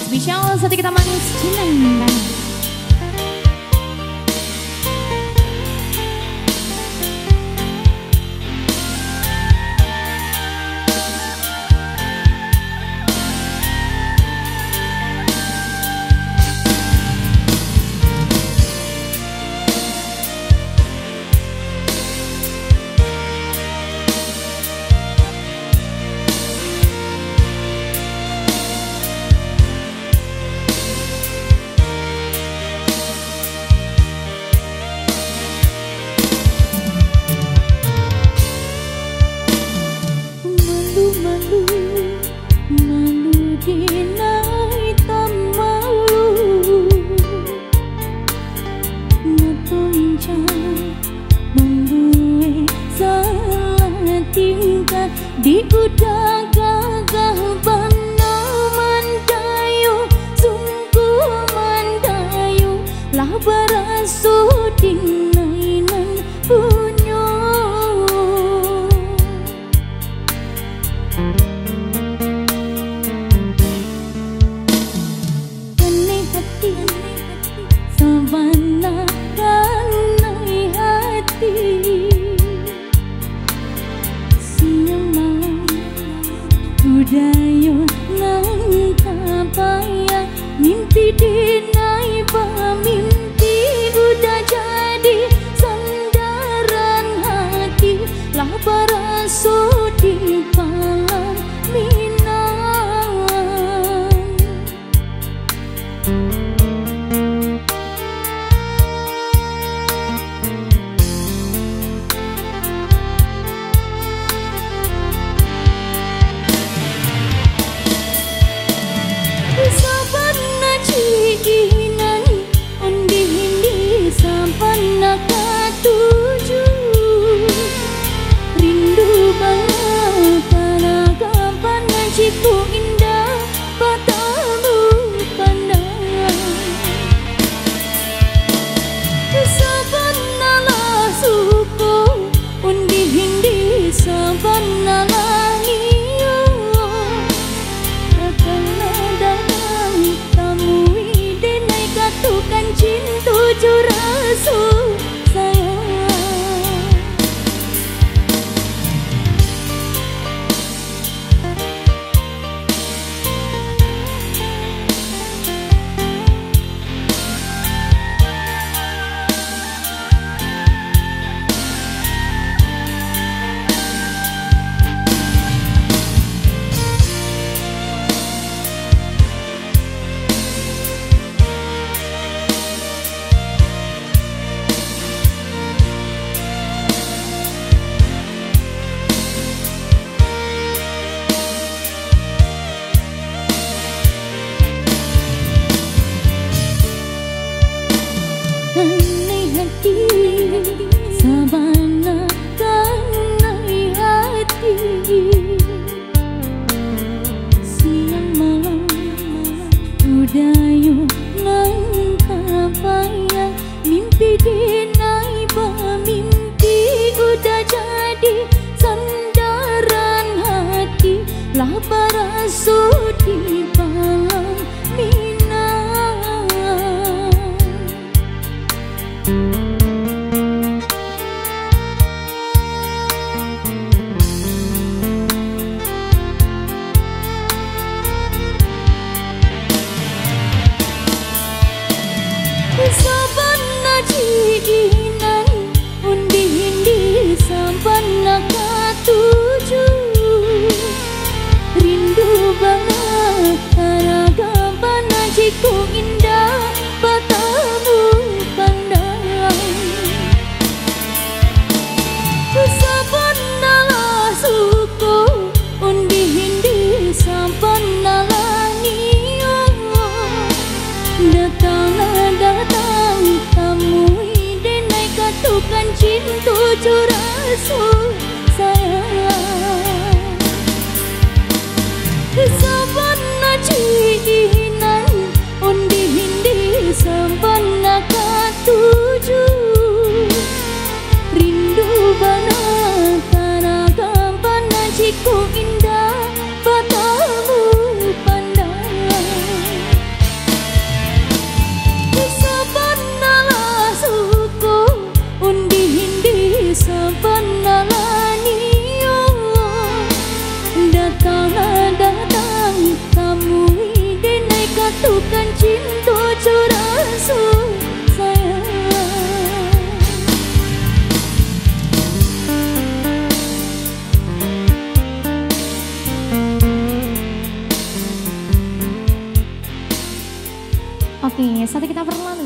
spesial Sati Kita Manis Cinangkan. Di udang gagah bana mandayu sungguh mandayu lah barasu dinainan punyo kene hati sabana kanai hati Udayo nang kapaya mimpi dinai mimpi udah jadi sandaran hati lah barasu di palang Minang Cikinan undi hindi sampan nakatuju rindu banget karena kapan ciku indah patamu pandang sampan nalah suku undi hindi sampan nalah niyo Tukan cinta jurasu sayang Kanai hati sabana kanai hati siang malam udayo nang kapaya mimpi dinai mimpi udah jadi sandaran hati lah barasu di palang Minang Sabana cikinan undi hindi sampan nakatuju rindu banget karena kapan ciku indah patamu pandang sabana lah suku undi hindi sampan nalah niyo datang temui denai katukan cinta jurasu sayang sabana cikinan undi hindi sampan nakatuju rindu banget karena kapan ciku indah patamu pandang nih, saat kita berlalu.